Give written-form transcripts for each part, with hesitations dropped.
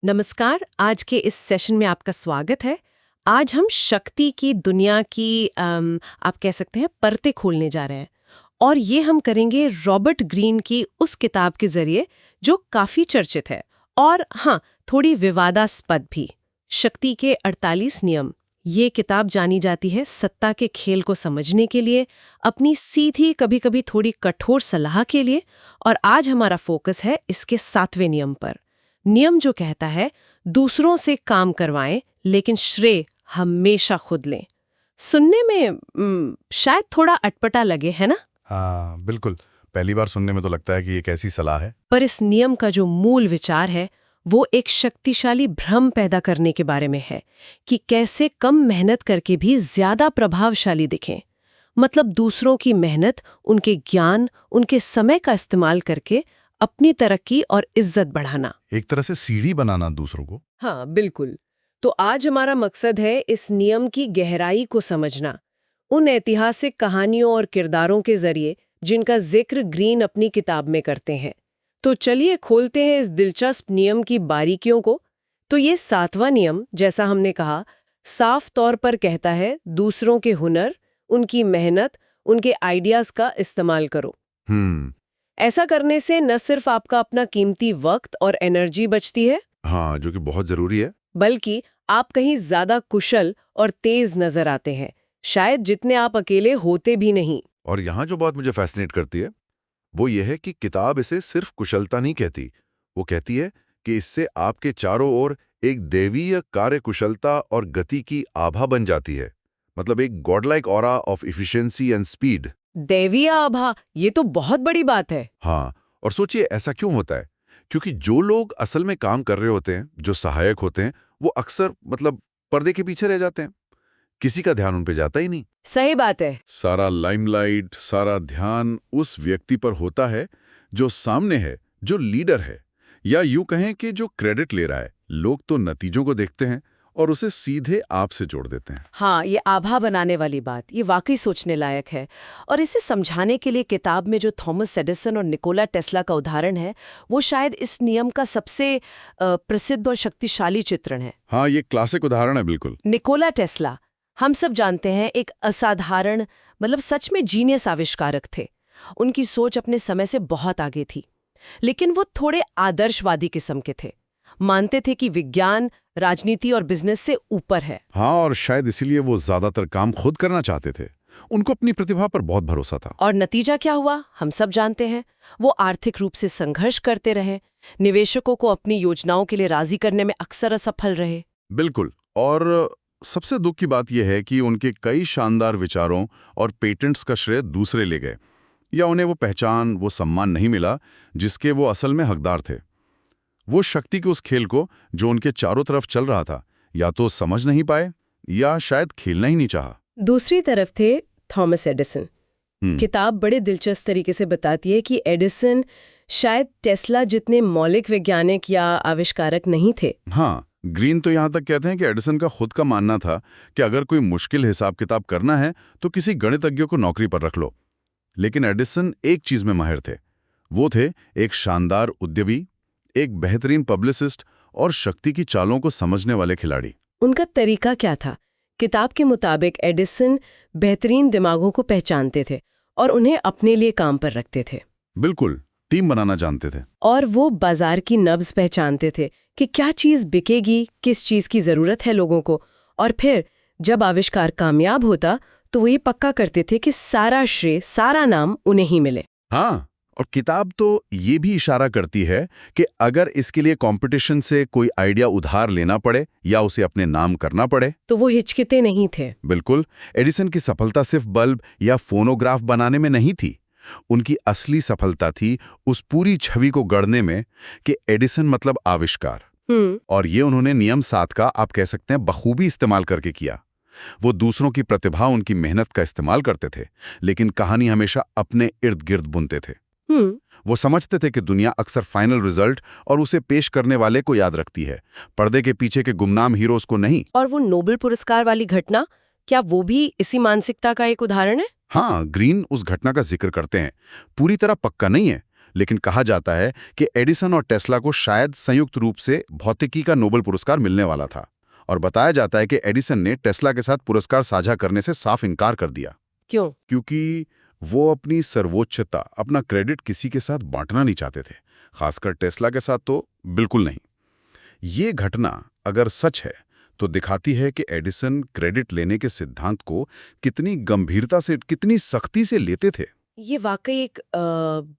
नमस्कार। आज के इस सेशन में आपका स्वागत है। आज हम शक्ति की दुनिया की आप कह सकते हैं परतें खोलने जा रहे हैं और ये हम करेंगे रॉबर्ट ग्रीन की उस किताब के जरिए जो काफी चर्चित है और हाँ, थोड़ी विवादास्पद भी। शक्ति के 48 नियम। ये किताब जानी जाती है सत्ता के खेल को समझने के लिए, अपनी सीधी कभी-कभी थोड़ी कठोर सलाह के लिए, और आज हमारा फोकस है इसके 7वें नियम पर। नियम जो कहता है दूसरों से काम करवाएं लेकिन श्रेय हमेशा खुद लें। सुनने में शायद थोड़ा अटपटा लगे, है ना? हाँ बिल्कुल। पहली बार सुनने में तो लगता है कि ये कैसी सलाह है। पर इस नियम का जो मूल विचार है वो एक शक्तिशाली भ्रम पैदा करने के बारे में है कि कैसे कम मेहनत करके भी ज्यादा प्रभावशाली दिखें। मतलब दूसरों की मेहनत, उनके ज्ञान, उनके समय का इस्तेमाल करके अपनी तरक्की और इज्जत बढ़ाना। एक तरह से सीढ़ी बनाना दूसरों को। हाँ बिल्कुल। तो आज हमारा मकसद है इस नियम की गहराई को समझना, उन ऐतिहासिक कहानियों और किरदारों के जरिए जिनका जिक्र ग्रीन अपनी किताब में करते हैं। तो चलिए खोलते हैं इस दिलचस्प नियम की बारीकियों को। तो ये 7वां नियम, जैसा हमने कहा, साफ तौर पर कहता है दूसरों के हुनर, उनकी मेहनत, उनके आइडियाज का इस्तेमाल करो। ऐसा करने से न सिर्फ आपका अपना कीमती वक्त और एनर्जी बचती है, हाँ, जो कि बहुत जरूरी है, बल्कि आप कहीं ज्यादा कुशल और तेज नजर आते हैं, शायद जितने आप अकेले होते भी नहीं। और यहाँ जो बात मुझे फैसिनेट करती है वो ये है कि किताब इसे सिर्फ कुशलता नहीं कहती। वो कहती है कि इससे आपके चारों ओर एक दैवीय कार्यकुशलता और गति की आभा बन जाती है। मतलब एक Godlike aura of efficiency and speed. दैवीय आभा, ये तो बहुत बड़ी बात है। हाँ, और सोचिए ऐसा क्यों होता है? क्योंकि जो लोग असल में काम कर रहे होते हैं, जो सहायक होते हैं, वो अक्सर पर्दे के पीछे रह जाते हैं। किसी का ध्यान उन पे जाता ही नहीं। सही बात है। सारा लाइमलाइट, सारा ध्यान उस व्यक्ति पर होता है जो सामने है, जो लीडर है, या यूं कहें कि जो क्रेडिट ले रहा है। लोग तो नतीजों को देखते हैं और उसे सीधे आपसे जोड़ देते हैं। हाँ, ये आभा बनाने वाली बात, ये वाकई सोचने लायक है। और इसे समझाने के लिए किताब में जो थॉमस एडिसन और निकोला टेस्ला का उदाहरण है, वो शायद इस नियम का सबसे प्रसिद्ध और शक्तिशाली चित्रण है। हाँ, ये क्लासिक उदाहरण है बिल्कुल। निकोला टेस्ला, हम सब जानते हैं, एक असाधारण, सच में जीनियस आविष्कारक थे। उनकी सोच अपने समय से बहुत आगे थी, लेकिन वो थोड़े आदर्शवादी किस्म के थे। मानते थे कि विज्ञान राजनीति और बिजनेस से ऊपर है। हाँ, और शायद इसीलिए वो ज्यादातर काम खुद करना चाहते थे। उनको अपनी प्रतिभा पर बहुत भरोसा था। और नतीजा क्या हुआ हम सब जानते हैं। वो आर्थिक रूप से संघर्ष करते रहे, निवेशकों को अपनी योजनाओं के लिए राजी करने में अक्सर असफल रहे। बिल्कुल। और सबसे दुख की बात यह है कि उनके कई शानदार विचारों और पेटेंट्स का श्रेय दूसरे ले गए, या उन्हें वो पहचान, वो सम्मान नहीं मिला जिसके वो असल में हकदार थे। वो शक्ति के उस खेल को जो उनके चारों तरफ चल रहा था, या तो समझ नहीं पाए या शायद खेलना ही नहीं चाहा। दूसरी तरफ थे थॉमस एडिसन। किताब बड़े दिलचस्प तरीके से बताती है कि एडिसन शायद टेस्ला जितने मौलिक वैज्ञानिक या आविष्कारक नहीं थे। हाँ, ग्रीन तो यहाँ तक कहते हैं कि एडिसन का खुद का मानना था कि अगर कोई मुश्किल हिसाब किताब करना है तो किसी गणितज्ञ को नौकरी पर रख लो। लेकिन एडिसन एक चीज में माहिर थे। वो थे एक शानदार उद्यमी, एक बेहतरीन पब्लिसिस्ट और शक्ति की चालों को समझने वाले खिलाड़ी। उनका तरीका क्या था? किताब के मुताबिक एडिसन बेहतरीन दिमागों को पहचानते थे और उन्हें अपने लिए काम पर रखते थे। बिल्कुल, टीम बनाना जानते थे। और वो बाजार की नब्ज पहचानते थे कि क्या चीज बिकेगी, किस चीज की जरूरत है लोगों को। और फिर जब आविष्कार कामयाब होता तो वो ये पक्का करते थे कि सारा श्रेय, सारा नाम उन्हें ही मिले। हाँ, और किताब तो ये भी इशारा करती है कि अगर इसके लिए कंपटीशन से कोई आइडिया उधार लेना पड़े या उसे अपने नाम करना पड़े तो वो हिचकिते नहीं थे। बिल्कुल। एडिसन की सफलता सिर्फ बल्ब या फोनोग्राफ बनाने में नहीं थी। उनकी असली सफलता थी उस पूरी छवि को गढ़ने में कि एडिसन मतलब आविष्कार। और ये उन्होंने नियम 7 का, आप कह सकते हैं, बखूबी इस्तेमाल करके किया। वो दूसरों की प्रतिभा, उनकी मेहनत का इस्तेमाल करते थे, लेकिन कहानी हमेशा अपने इर्द गिर्द बुनते थे। वो समझते थे कि दुनिया अक्सर फाइनल रिजल्ट और उसे पेश करने वाले को याद रखती है, पर्दे के पीछे के गुमनाम हीरोज को नहीं। और वो नोबेल पुरस्कार वाली घटना, क्या वो भी इसी मानसिकता का एक उदाहरण है? हाँ, ग्रीन उस घटना का जिक्र करते हैं। पूरी तरह पक्का नहीं है, लेकिन कहा जाता है कि एडिसन और टेस्ला को शायद संयुक्त रूप से भौतिकी का नोबेल पुरस्कार मिलने वाला था, और बताया जाता है कि एडिसन ने टेस्ला के साथ पुरस्कार साझा करने से साफ इनकार कर दिया। क्यों? क्योंकि वो अपनी सर्वोच्चता, अपना क्रेडिट किसी के साथ बांटना नहीं चाहते थे, खासकर टेस्ला के साथ तो बिल्कुल नहीं। ये घटना अगर सच है तो दिखाती है कि एडिसन क्रेडिट लेने के सिद्धांत को कितनी गंभीरता से, कितनी सख्ती से लेते थे। ये वाकई एक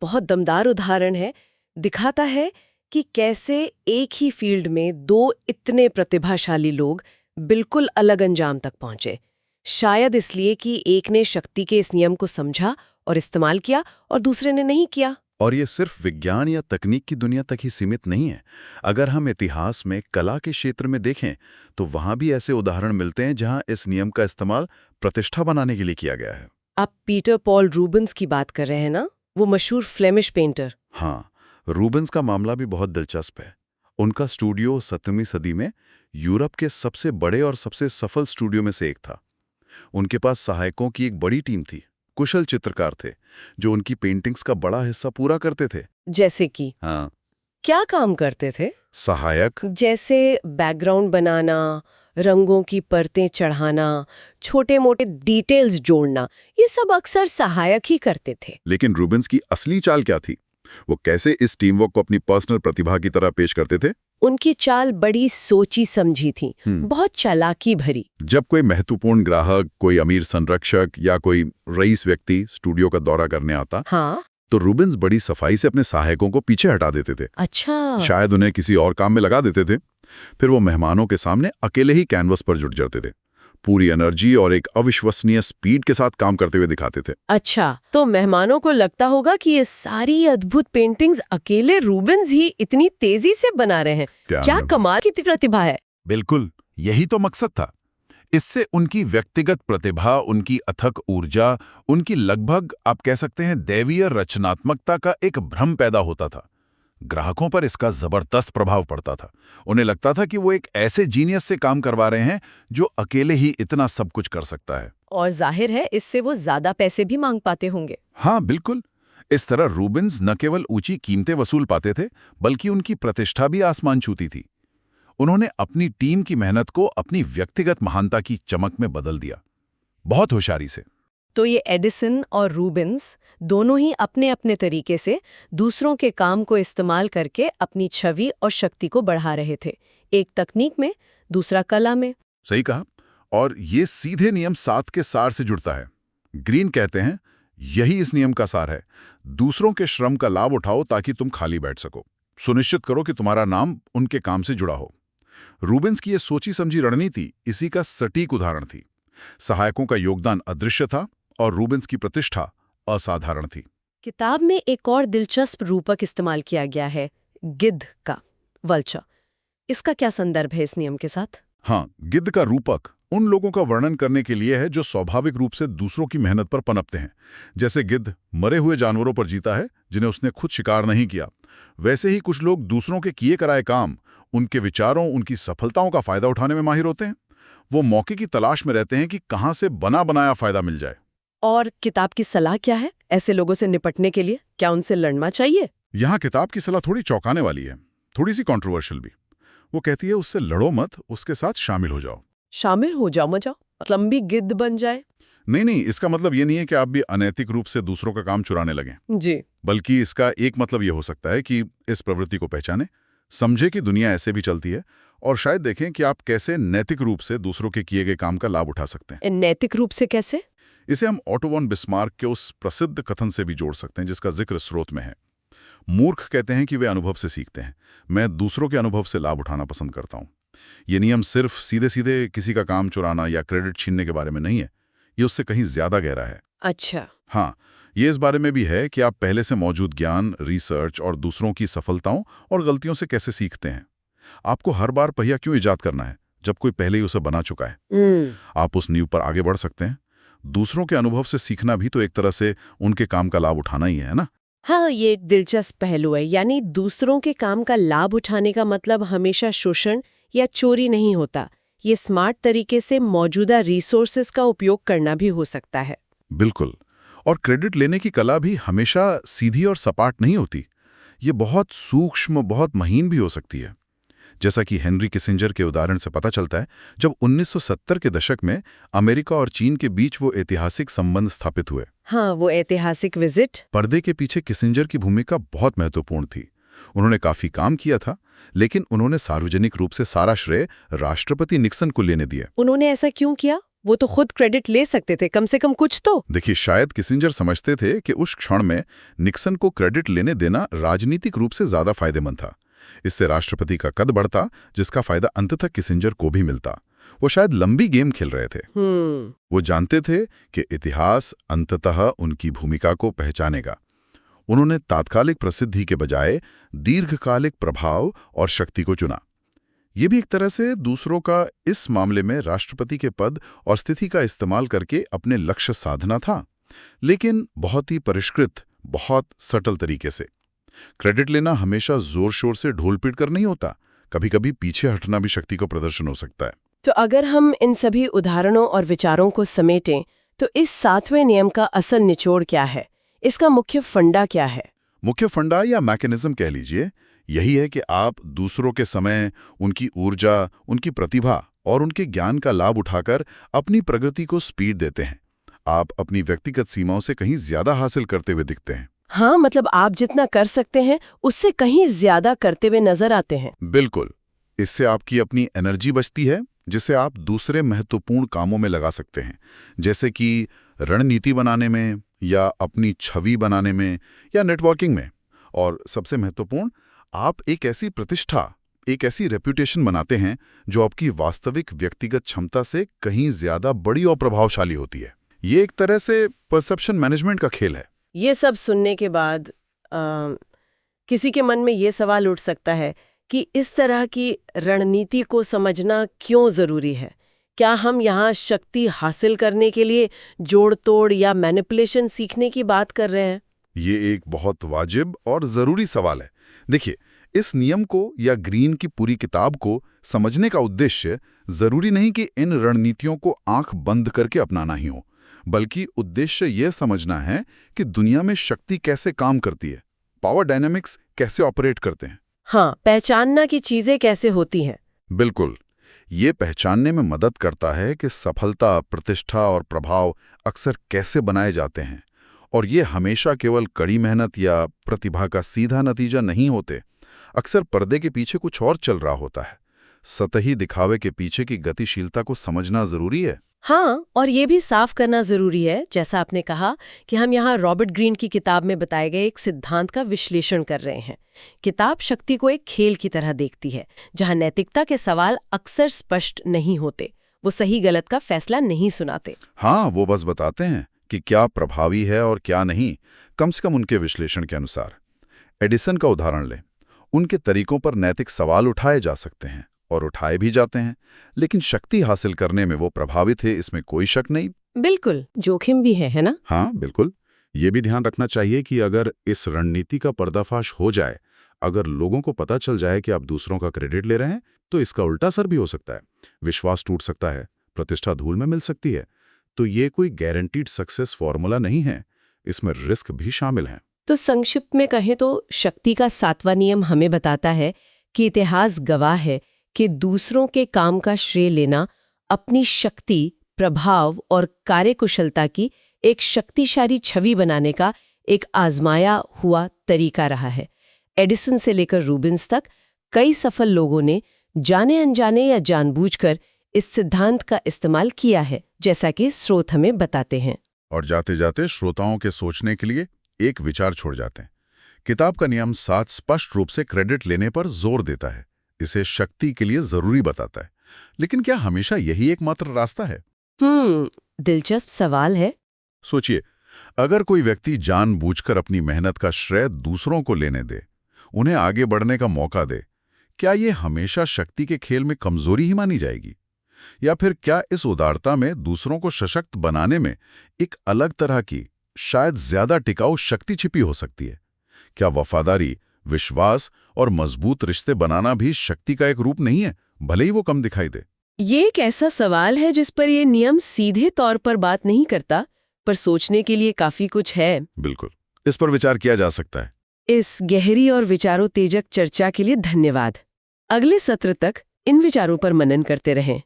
बहुत दमदार उदाहरण है। दिखाता है कि कैसे एक ही फील्ड में दो इतने प्रतिभाशाली लोग बिल्कुल अलग अंजाम तक पहुंचे, शायद इसलिए कि एक ने शक्ति के इस नियम को समझा और इस्तेमाल किया और दूसरे ने नहीं किया। और ये सिर्फ विज्ञान या तकनीक की दुनिया तक ही सीमित नहीं है। अगर हम इतिहास में कला के क्षेत्र में देखें तो वहां भी ऐसे उदाहरण मिलते हैं जहां इस नियम का इस्तेमाल प्रतिष्ठा बनाने के लिए किया गया है। आप पीटर पॉल रूबेंस की बात कर रहे हैं ना, वो मशहूर फ्लेमिश पेंटर। हाँ, रूबेंस का मामला भी बहुत दिलचस्प है। उनका स्टूडियो 17वीं सदी में यूरोप के सबसे बड़े और सबसे सफल स्टूडियो में से एक था। उनके पास सहायकों की एक बड़ी टीम थी, कुशल चित्रकार थे जो उनकी पेंटिंग्स का बड़ा हिस्सा पूरा करते थे। जैसे कि हाँ, क्या काम करते थे? सहायक जैसे बैकग्राउंड बनाना, रंगों की परतें चढ़ाना, छोटे मोटे डिटेल्स जोड़ना, ये सब अक्सर सहायक ही करते थे। लेकिन रूबेंस की असली चाल क्या थी? वो कैसे इस टीम वर्क को अपनी पर्सनल प्रतिभा की तरह पेश करते थे? उनकी चाल बड़ी सोची समझी थी, बहुत चालाकी भरी। जब कोई महत्वपूर्ण ग्राहक, कोई अमीर संरक्षक या कोई रईस व्यक्ति स्टूडियो का दौरा करने आता, हाँ, तो रूबेंस बड़ी सफाई से अपने सहायकों को पीछे हटा देते थे। अच्छा। शायद उन्हें किसी और काम में लगा देते थे। फिर वो मेहमानों के सामने अकेले ही कैनवस पर जुट जाते थे, पूरी एनर्जी और एक अविश्वसनीय स्पीड के साथ काम करते हुए दिखाते थे। अच्छा, तो मेहमानों को लगता होगा कि ये सारी अद्भुत पेंटिंग्स अकेले रूबेंस ही इतनी तेजी से बना रहे हैं। क्या कमाल की प्रतिभा है। बिल्कुल, यही तो मकसद था। इससे उनकी व्यक्तिगत प्रतिभा, उनकी अथक ऊर्जा, उनकी लगभग आप कह सकते हैं दैवीय रचनात्मकता का एक भ्रम पैदा होता था। ग्राहकों पर इसका जबरदस्त प्रभाव पड़ता था। उन्हें लगता था कि वो एक ऐसे जीनियस से काम करवा रहे हैं जो अकेले ही इतना सब कुछ कर सकता है। और जाहिर है इससे वो ज्यादा पैसे भी मांग पाते होंगे। हाँ, बिल्कुल। इस तरह रूबेंस न केवल ऊंची कीमतें वसूल पाते थे, बल्कि उनकी प्रतिष्ठा भी आसमान छूती थी। उन्होंने अपनी टीम की मेहनत को अपनी व्यक्तिगत महानता की चमक में बदल दिया, बहुत होशियारी से। तो ये एडिसन और रूबेंस दोनों ही अपने अपने तरीके से दूसरों के काम को इस्तेमाल करके अपनी छवि और शक्ति को बढ़ा रहे थे, एक तकनीक में, दूसरा कला में। सही कहा। और ये सीधे नियम 7 के सार से जुड़ता है। ग्रीन कहते हैं, यही इस नियम का सार है। दूसरों के श्रम का लाभ उठाओ ताकि तुम खाली बैठ सको। सुनिश्चित करो कि तुम्हारा नाम उनके काम से जुड़ा हो। रूबेंस की ये सोची समझी रणनीति इसी का सटीक उदाहरण थी। सहायकों का योगदान अदृश्य था और रूबेंस की प्रतिष्ठा असाधारण थी। किताब में एक और दिलचस्प रूपक इस्तेमाल किया गया है, गिद्ध का, वल्चर। इसका क्या संदर्भ है इस नियम के साथ? हाँ, गिद्ध का रूपक उन लोगों का वर्णन करने के लिए है जो स्वाभाविक रूप से दूसरों की मेहनत पर पनपते हैं। जैसे गिद्ध मरे हुए जानवरों पर जीता है जिन्हें उसने खुद शिकार नहीं किया, वैसे ही कुछ लोग दूसरों के किए कराए काम, उनके विचारों, उनकी सफलताओं का फायदा उठाने में माहिर होते हैं। वो मौके की तलाश में रहते हैं कि कहां से बना बनाया फायदा मिल जाए। और किताब की सलाह क्या है ऐसे लोगों से निपटने के लिए? क्या उनसे लड़ना चाहिए? यहाँ किताब की सलाह थोड़ी चौंकाने वाली है, थोड़ी सी कंट्रोवर्शियल भी। वो कहती है उससे लड़ो मत, उसके साथ शामिल हो जाओ। शामिल हो जाओ मतलब लंबी गिद्ध बन जाए? नहीं, इसका मतलब ये नहीं है कि आप भी अनैतिक रूप से दूसरों का काम चुराने लगें जी, बल्कि इसका एक मतलब ये हो सकता है कि इस प्रवृत्ति को पहचानें, समझे कि दुनिया ऐसे भी चलती है और शायद देखें कि आप कैसे नैतिक रूप से दूसरों के किए गए काम का लाभ उठा सकते हैं। नैतिक रूप से कैसे? इसे हम ऑटो वॉन बिस्मार्क के उस प्रसिद्ध कथन से भी जोड़ सकते हैं जिसका जिक्र स्रोत में है। मूर्ख कहते हैं कि वे अनुभव से सीखते हैं, मैं दूसरों के अनुभव से लाभ उठाना पसंद करता हूं। ये नियम सिर्फ सीधे सीधे किसी का काम चुराना या क्रेडिट छीनने के बारे में नहीं है, ये उससे कहीं ज्यादा गहरा है। अच्छा। हाँ, ये इस बारे में भी है कि आप पहले से मौजूद ज्ञान, रिसर्च और दूसरों की सफलताओं और गलतियों से कैसे सीखते हैं। आपको हर बार पहिया क्यों ईजाद करना है जब कोई पहले ही उसे बना चुका है? आप उस नींव पर आगे बढ़ सकते हैं। दूसरों के अनुभव से सीखना भी तो एक तरह से उनके काम का लाभ उठाना ही है ना। हाँ, ये एक दिलचस्प पहलू है। यानी दूसरों के काम का लाभ उठाने का मतलब हमेशा शोषण या चोरी नहीं होता। ये स्मार्ट तरीके से मौजूदा रिसोर्सेज का उपयोग करना भी हो सकता है। बिल्कुल। और क्रेडिट लेने की कला भी हमेशा सीधी और सपाट नहीं होती। ये बहुत सूक्ष्म, बहुत महीन भी हो सकती है। जैसा कि हेनरी किसिंजर के उदाहरण से पता चलता है, जब 1970 के दशक में अमेरिका और चीन के बीच वो ऐतिहासिक संबंध स्थापित हुए। हाँ, वो ऐतिहासिक विजिट। पर्दे के पीछे किसिंजर की भूमिका बहुत महत्वपूर्ण थी। उन्होंने काफी काम किया था, लेकिन उन्होंने सार्वजनिक रूप से सारा श्रेय राष्ट्रपति निक्सन को लेने दिया। उन्होंने ऐसा क्यों किया? वो तो खुद क्रेडिट ले सकते थे, कम से कम कुछ तो। देखिए, शायद किसिंजर समझते थे कि उस क्षण में निक्सन को क्रेडिट लेने देना राजनीतिक रूप से ज्यादा फायदेमंद था। इससे राष्ट्रपति का कद बढ़ता, जिसका फायदा अंततः किसिंजर को भी मिलता। वो शायद लंबी गेम खेल रहे थे। वो जानते थे कि इतिहास अंततः उनकी भूमिका को पहचानेगा। उन्होंने तात्कालिक प्रसिद्धि के बजाय दीर्घकालिक प्रभाव और शक्ति को चुना। ये भी एक तरह से दूसरों का इस मामले में राष्ट्रपति के पद और स्थिति का इस्तेमाल करके अपने लक्ष्य साधना था, लेकिन बहुत ही परिष्कृत, बहुत सटल तरीके से। क्रेडिट लेना हमेशा जोर शोर से ढोल पीट कर नहीं होता, कभी कभी पीछे हटना भी शक्ति का प्रदर्शन हो सकता है। तो अगर हम इन सभी उदाहरणों और विचारों को समेटें, तो इस 7वें नियम का असल निचोड़ क्या है? इसका मुख्य फंडा क्या है? मुख्य फंडा या मैकेनिज्म कह लीजिए, यही है कि आप दूसरों के समय, उनकी ऊर्जा, उनकी प्रतिभा और उनके ज्ञान का लाभ उठाकर अपनी प्रगति को स्पीड देते हैं। आप अपनी व्यक्तिगत सीमाओं से कहीं ज्यादा हासिल करते हुए दिखते हैं। हाँ, मतलब आप जितना कर सकते हैं उससे कहीं ज्यादा करते हुए नजर आते हैं। बिल्कुल। इससे आपकी अपनी एनर्जी बचती है, जिसे आप दूसरे महत्वपूर्ण कामों में लगा सकते हैं, जैसे कि रणनीति बनाने में या अपनी छवि बनाने में या नेटवर्किंग में। और सबसे महत्वपूर्ण, आप एक ऐसी प्रतिष्ठा, एक ऐसी रेपुटेशन बनाते हैं जो आपकी वास्तविक व्यक्तिगत क्षमता से कहीं ज्यादा बड़ी और प्रभावशाली होती है। ये एक तरह से परसेप्शन मैनेजमेंट का खेल है। ये सब सुनने के बाद किसी के मन में ये सवाल उठ सकता है कि इस तरह की रणनीति को समझना क्यों जरूरी है? क्या हम यहाँ शक्ति हासिल करने के लिए जोड़ तोड़ या मैनिपुलेशन सीखने की बात कर रहे हैं? ये एक बहुत वाजिब और जरूरी सवाल है। देखिए, इस नियम को या ग्रीन की पूरी किताब को समझने का उद्देश्य जरूरी नहीं कि इन रणनीतियों को आंख बंद करके अपनाना ही हो, बल्कि उद्देश्य यह समझना है कि दुनिया में शक्ति कैसे काम करती है, पावर डायनामिक्स कैसे ऑपरेट करते हैं। हाँ, पहचानना कि चीजें कैसे होती हैं। बिल्कुल। ये पहचानने में मदद करता है कि सफलता, प्रतिष्ठा और प्रभाव अक्सर कैसे बनाए जाते हैं, और ये हमेशा केवल कड़ी मेहनत या प्रतिभा का सीधा नतीजा नहीं होते। अक्सर पर्दे के पीछे कुछ और चल रहा होता है। सतही दिखावे के पीछे की गतिशीलता को समझना जरूरी है। हाँ, और ये भी साफ करना जरूरी है, जैसा आपने कहा, कि हम यहाँ रॉबर्ट ग्रीन की किताब में बताए गए एक सिद्धांत का विश्लेषण कर रहे हैं। किताब शक्ति को एक खेल की तरह देखती है, जहाँ नैतिकता के सवाल अक्सर स्पष्ट नहीं होते। वो सही गलत का फैसला नहीं सुनाते। हाँ, वो बस बताते हैं कि क्या प्रभावी है और क्या नहीं, कम से कम उनके विश्लेषण के अनुसार। एडिसन का उदाहरण लें। उनके तरीकों पर नैतिक सवाल उठाए जा सकते हैं और उठाए भी जाते हैं, लेकिन शक्ति हासिल करने में वो प्रभावी थे, इसमें कोई शक नहीं। बिल्कुल, जोखिम भी है ना? हाँ, बिल्कुल। ये भी ध्यान रखना चाहिए कि अगर इस रणनीति का पर्दाफाश हो जाए, अगर लोगों को पता चल जाए कि आप दूसरों का क्रेडिट ले रहे हैं, तो इसका उल्टा असर भी हो सकता है। विश्वास टूट सकता है, प्रतिष्ठा धूल में मिल सकती है। तो ये कोई गारंटीड सक्सेस फॉर्मूला नहीं है, इसमें रिस्क भी शामिल हैं। तो संक्षिप्त में कहें तो शक्ति का 7वां नियम हमें बताता है कि इतिहास गवाह है कि दूसरों के काम का श्रेय लेना अपनी शक्ति, प्रभाव और कार्यकुशलता की एक शक्तिशाली छवि बनाने का एक आजमाया हुआ तरीका रहा है। एडिसन से लेकर रूबिन्स तक कई सफल लोगों ने जाने अनजाने या जानबूझकर इस सिद्धांत का इस्तेमाल किया है, जैसा कि स्रोत हमें बताते हैं। और जाते जाते श्रोताओं के सोचने के लिए एक विचार छोड़ जाते हैं। किताब का नियम 7 स्पष्ट रूप से क्रेडिट लेने पर जोर देता है, इसे शक्ति के लिए जरूरी बताता है। लेकिन क्या हमेशा यही एकमात्र रास्ता है? दिलचस्प सवाल है। सोचिए, अगर कोई व्यक्ति जानबूझकर अपनी मेहनत का श्रेय दूसरों को लेने दे, उन्हें आगे बढ़ने का मौका दे, क्या ये हमेशा शक्ति के खेल में कमजोरी ही मानी जाएगी? या फिर क्या इस उदारता में दूसरों को सशक्त बनाने में एक अलग तरह की, शायद ज्यादा टिकाऊ शक्ति छिपी हो सकती है? क्या वफादारी, विश्वास और मजबूत रिश्ते बनाना भी शक्ति का एक रूप नहीं है, भले ही वो कम दिखाई दे? ये एक ऐसा सवाल है जिस पर ये नियम सीधे तौर पर बात नहीं करता, पर सोचने के लिए काफी कुछ है। बिल्कुल, इस पर विचार किया जा सकता है। इस गहरी और विचारोत्तेजक चर्चा के लिए धन्यवाद। अगले सत्र तक इन विचारों पर मनन करते रहें।